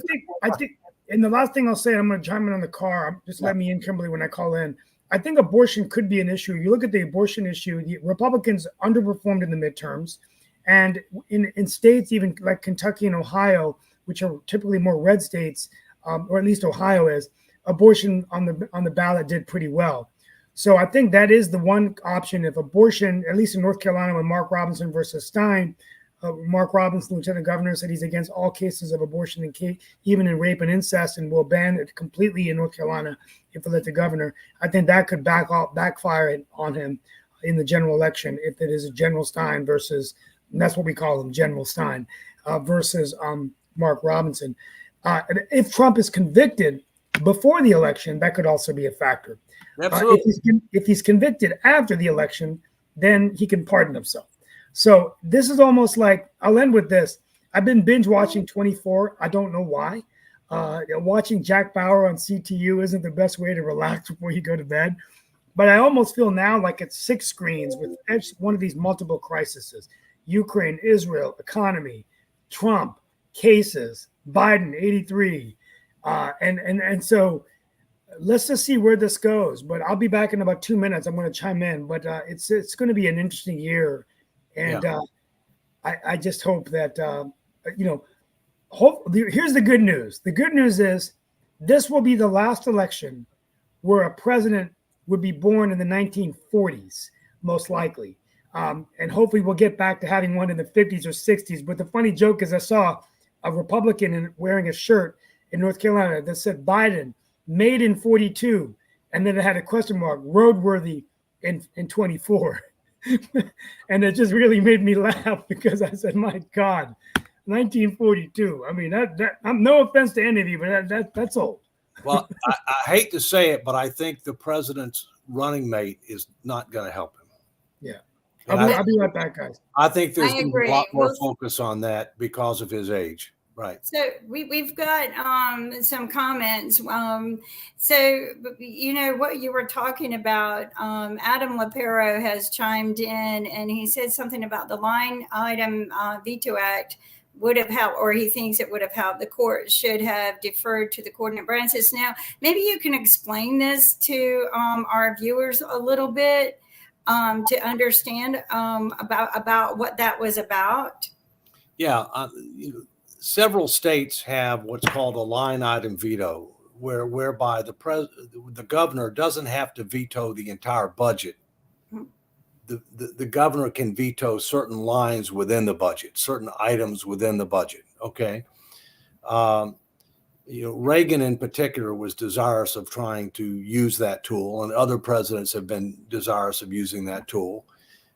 think, and the last thing I'll say, I'm going to chime in on the car. Just let me in, Kimberly, when I call in. I think abortion could be an issue. You look at the abortion issue, the Republicans underperformed in the midterms. And in states, even like Kentucky and Ohio, which are typically more red states, or at least Ohio is, abortion on the ballot did pretty well. So I think that is the one option. If abortion, at least in North Carolina with Mark Robinson versus Stein, Mark Robinson, Lieutenant Governor, said he's against all cases of abortion, even in rape and incest, and will ban it completely in North Carolina if they let the governor. I think that could backfire on him in the general election if it is a General Stein versus, and that's what we call him, General Stein, versus Mark Robinson. If Trump is convicted before the election, that could also be a factor. If he's convicted after the election, then he can pardon himself. So this is almost like, I'll end with this. I've been binge watching 24. I don't know why. Watching Jack Bauer on CTU isn't the best way to relax before you go to bed. But I almost feel now like it's 6 screens with each one of these multiple crises: Ukraine, Israel, economy, Trump, cases, Biden, 83. And so let's just see where this goes. But I'll be back in about 2 minutes. I'm going to chime in. But it's going to be an interesting year. And I just hope that, here's the good news. The good news is this will be the last election where a president would be born in the 1940s, most likely. And hopefully we'll get back to having one in the 50s or 60s. But the funny joke is I saw a Republican wearing a shirt in North Carolina that said Biden, made in 42. And then it had a question mark, roadworthy in 24. And it just really made me laugh because I said, my God, 1942. I mean, that I'm no offense to any of you, but that's old. Well, I hate to say it, but I think the president's running mate is not going to help him. Yeah. I'll be right back, guys. I think there's a lot more focus on that because of his age. Right. So we've got some comments. So, what you were talking about, Adam Lapero has chimed in and he said something about the line item veto act would have helped, or he thinks it would have helped. The court should have deferred to the coordinate branches. Now, maybe you can explain this to our viewers a little bit to understand about what that was about. Yeah. Several states have what's called a line item veto, whereby the governor doesn't have to veto the entire budget. The governor can veto certain lines within the budget, certain items within the budget. Okay. Reagan in particular was desirous of trying to use that tool, and other presidents have been desirous of using that tool.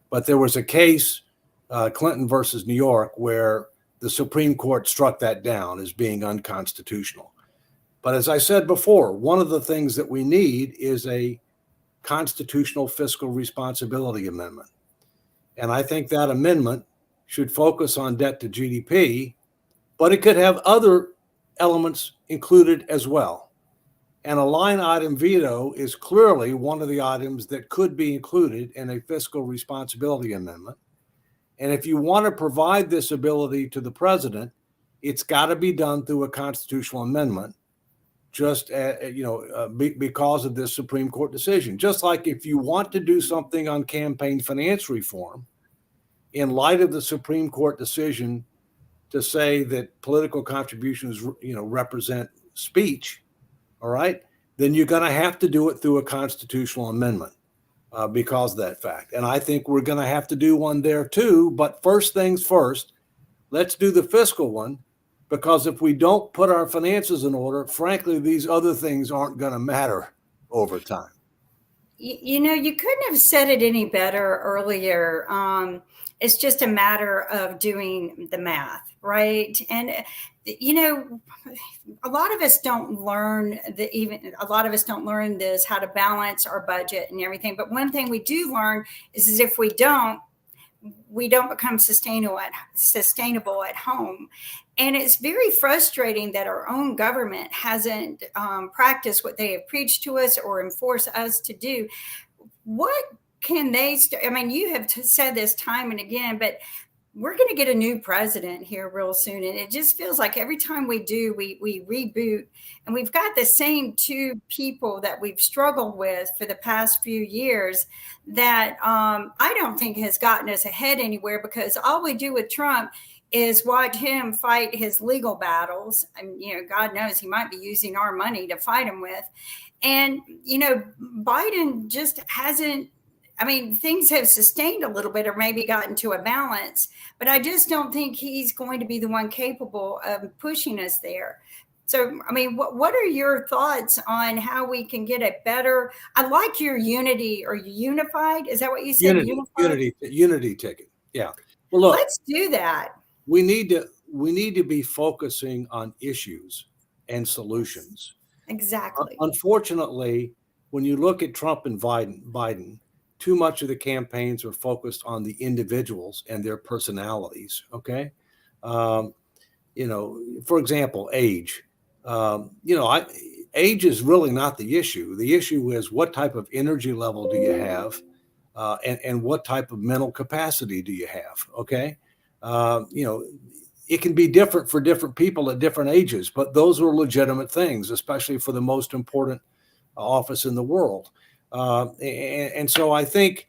But there was a case, Clinton versus New York, where the Supreme Court struck that down as being unconstitutional. But as I said before, one of the things that we need is a constitutional fiscal responsibility amendment. And I think that amendment should focus on debt to GDP, but it could have other elements included as well. And a line item veto is clearly one of the items that could be included in a fiscal responsibility amendment. And if you want to provide this ability to the president, it's got to be done through a constitutional amendment, just because of this Supreme Court decision. Just like if you want to do something on campaign finance reform, in light of the Supreme Court decision to say that political contributions, represent speech, all right, then you're going to have to do it through a constitutional amendment because of that fact. And I think we're going to have to do one there too. But first things first, let's do the fiscal one, because if we don't put our finances in order, frankly, these other things aren't going to matter over time. You couldn't have said it any better earlier. It's just a matter of doing the math, right? And a lot of us don't learn this, how to balance our budget and everything. But one thing we do learn is if we don't become sustainable at home. And it's very frustrating that our own government hasn't practiced what they have preached to us or enforced us to do. What can they you have said this time and again, but we're going to get a new president here real soon. And it just feels like every time we do, we reboot, and we've got the same two people that we've struggled with for the past few years that I don't think has gotten us ahead anywhere, because all we do with Trump is watch him fight his legal battles. And, God knows he might be using our money to fight him with. And, Biden just hasn't, things have sustained a little bit or maybe gotten to a balance, but I just don't think he's going to be the one capable of pushing us there. So, what are your thoughts on how we can get a better, I like your unity or unified. Is that what you said? Unity ticket. Yeah. Well, look, let's do that. We need to be focusing on issues and solutions. Exactly. Unfortunately, when you look at Trump and Biden, too much of the campaigns are focused on the individuals and their personalities. Okay. For example, age. Age is really not the issue. The issue is what type of energy level do you have, and what type of mental capacity do you have? Okay. It can be different for different people at different ages, but those are legitimate things, especially for the most important office in the world. And so I think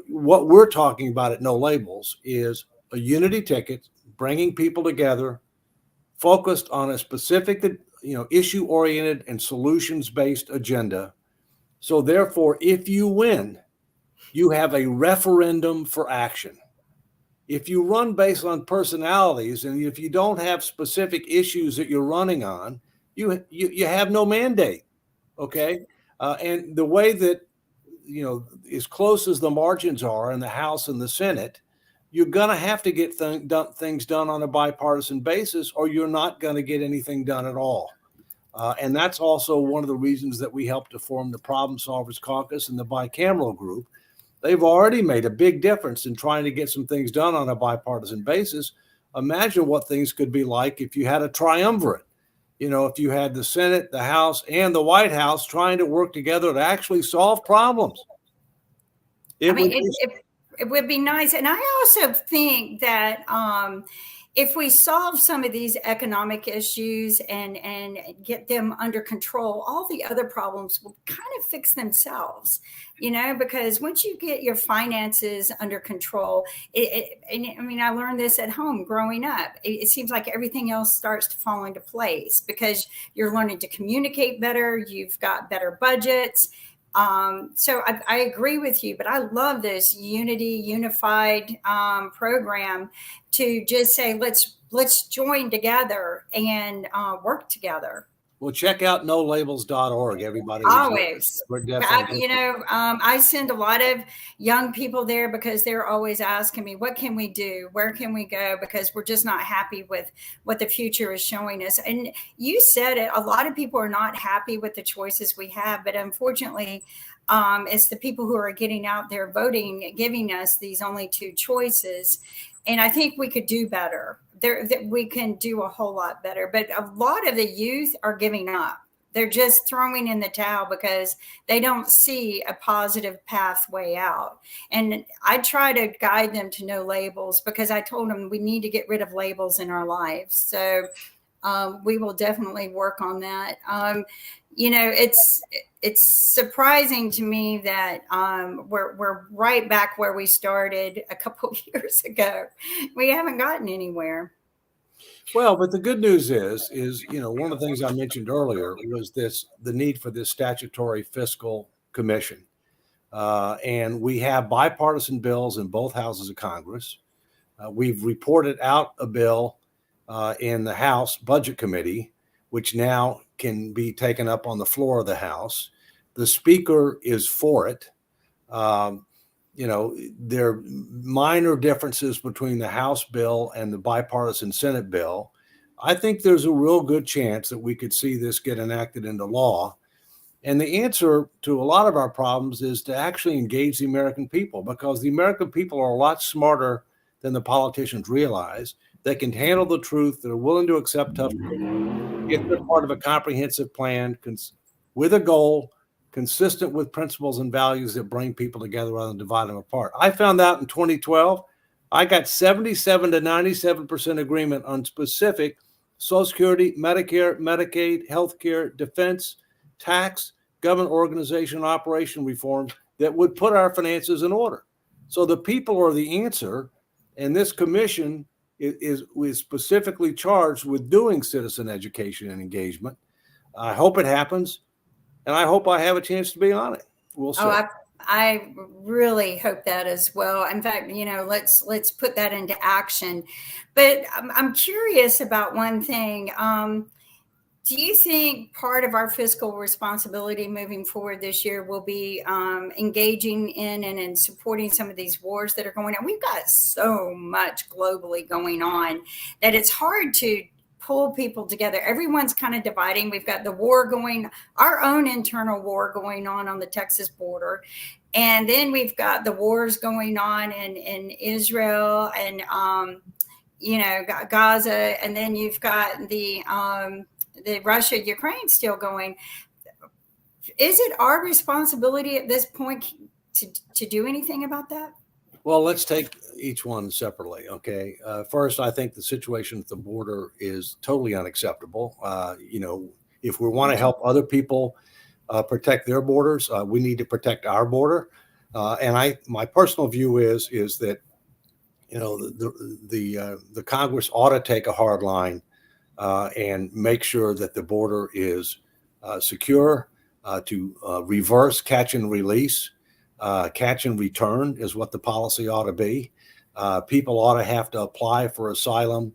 what we're talking about at No Labels is a unity ticket, bringing people together, focused on a specific, issue-oriented and solutions-based agenda. So therefore, if you win, you have a referendum for action. If you run based on personalities, and if you don't have specific issues that you're running on, you have no mandate. Okay. And the way that, as close as the margins are in the House and the Senate, you're going to have to get things done on a bipartisan basis, or you're not going to get anything done at all. And that's also one of the reasons that we helped to form the Problem Solvers Caucus and the bicameral group. They've already made a big difference in trying to get some things done on a bipartisan basis. Imagine what things could be like if you had a triumvirate. If you had the Senate, the House, and the White House trying to work together to actually solve problems. It would be nice. And I also think that if we solve some of these economic issues and get them under control, all the other problems will kind of fix themselves, because once you get your finances under control, I learned this at home growing up. It seems like everything else starts to fall into place because you're learning to communicate better. You've got better budgets. So I agree with you, but I love this unified program to just say, let's join together and work together. Well, check out nolabels.org, everybody. Always. We're definitely. I send a lot of young people there because they're always asking me, what can we do? Where can we go? Because we're just not happy with what the future is showing us. And you said it, a lot of people are not happy with the choices we have, but unfortunately, it's the people who are getting out there voting, giving us these only two choices. And I think we could do better. That we can do a whole lot better. But a lot of the youth are giving up. They're just throwing in the towel because they don't see a positive pathway out. And I try to guide them to no labels because I told them we need to get rid of labels in our lives. So we will definitely work on that. It's surprising to me that we're right back where we started a couple of years ago. We haven't gotten anywhere. Well, but the good news is one of the things I mentioned earlier was the need for this statutory fiscal commission, and we have bipartisan bills in both houses of Congress. We've reported out a bill in the House Budget Committee, which now can be taken up on the floor of the House. The Speaker is for it. There are minor differences between the House bill and the bipartisan Senate bill. I think there's a real good chance that we could see this get enacted into law. And the answer to a lot of our problems is to actually engage the American people, because the American people are a lot smarter than the politicians realize. They can handle the truth. They're willing to accept tough truth if they're part of a comprehensive plan with a goal consistent with principles and values that bring people together rather than divide them apart. I found out in 2012, I got 77 to 97% agreement on specific Social Security, Medicare, Medicaid, healthcare, defense, tax, government organization, operation reforms that would put our finances in order. So the people are the answer, and this commission is specifically charged with doing citizen education and engagement. I hope it happens, and I hope I have a chance to be on it. We'll see. I really hope that as well. In fact, let's put that into action. But I'm curious about one thing. Do you think part of our fiscal responsibility moving forward this year will be engaging in and in supporting some of these wars that are going on? We've got so much globally going on that it's hard to pull people together. Everyone's kind of dividing. We've got the war going, our own internal war going on the Texas border. And then we've got the wars going on in Israel and, Gaza. And then you've got the Russia-Ukraine still going. Is it our responsibility at this point to do anything about that? Well, let's take each one separately, okay? First, I think the situation at the border is totally unacceptable. If we want to help other people protect their borders, we need to protect our border. And my personal view is that the Congress ought to take a hard line and make sure that the border is secure, to reverse catch and release. Catch and return is what the policy ought to be. People ought to have to apply for asylum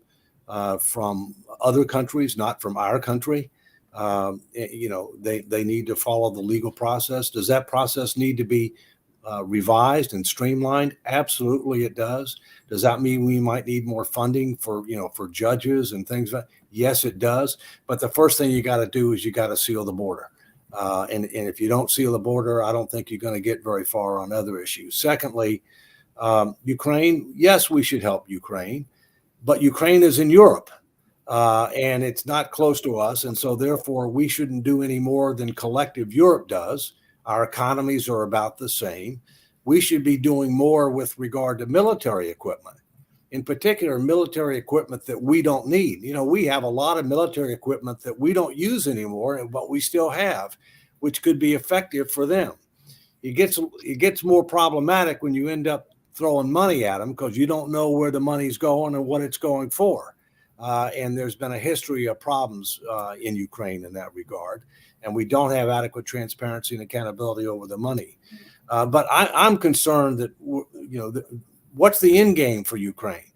from other countries, not from our country. They need to follow the legal process. Does that process need to be revised and streamlined? Absolutely, it does. Does that mean we might need more funding for judges and things? Yes, it does. But the first thing you got to do is you got to seal the border. And if you don't seal the border, I don't think you're going to get very far on other issues. Secondly, Ukraine, yes, we should help Ukraine, but Ukraine is in Europe and it's not close to us. And so therefore, we shouldn't do any more than collective Europe does. Our economies are about the same. We should be doing more with regard to military equipment, in particular, military equipment that we don't need. We have a lot of military equipment that we don't use anymore, but we still have, which could be effective for them. It gets more problematic when you end up throwing money at them because you don't know where the money's going and what it's going for. And there's been a history of problems in Ukraine in that regard. And we don't have adequate transparency and accountability over the money. But I'm concerned that, what's the end game for Ukraine?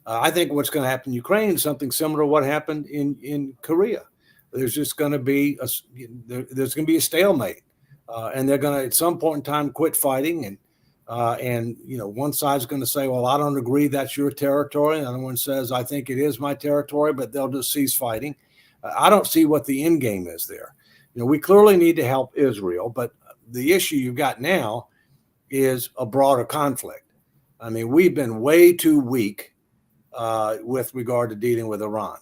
I think what's going to happen in Ukraine is something similar to what happened in Korea. there's just going to be there's going to be a stalemate, and they're going to at some point in time quit fighting, and one side's going to say, well, I don't agree, that's your territory. And the other one says, I think it is my territory, but they'll just cease fighting. I don't see what the end game is there. We clearly need to help Israel, but the issue you've got now is a broader conflict. I mean, we've been way too weak with regard to dealing with Iran.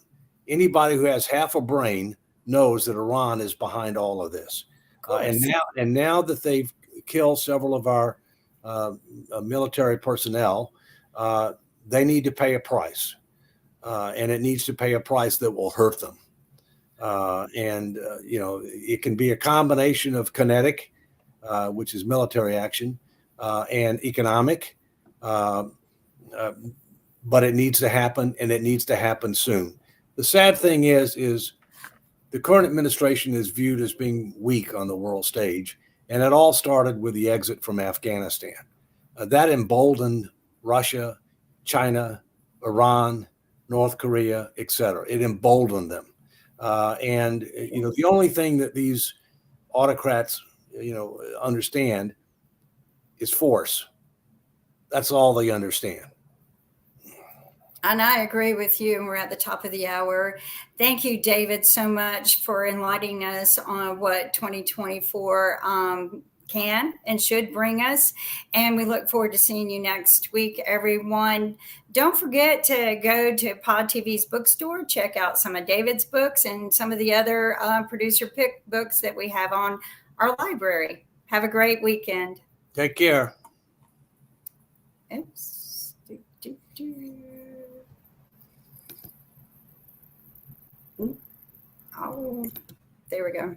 Anybody who has half a brain knows that Iran is behind all of this. And now that they've killed several of our military personnel, they need to pay a price, and it needs to pay a price that will hurt them. It can be a combination of kinetic, which is military action, and economic, but it needs to happen, and it needs to happen soon. The sad thing is the current administration is viewed as being weak on the world stage. And it all started with the exit from Afghanistan. That emboldened Russia, China, Iran, North Korea, et cetera. It emboldened them. The only thing that these autocrats, understand is force. That's all they understand. And I agree with you. And we're at the top of the hour. Thank you, David, so much for enlightening us on what 2024 can and should bring us. And we look forward to seeing you next week, everyone. Don't forget to go to Pod TV's bookstore, check out some of David's books and some of the other producer pick books that we have on our library. Have a great weekend. Take care. Oops. Oh, there we go.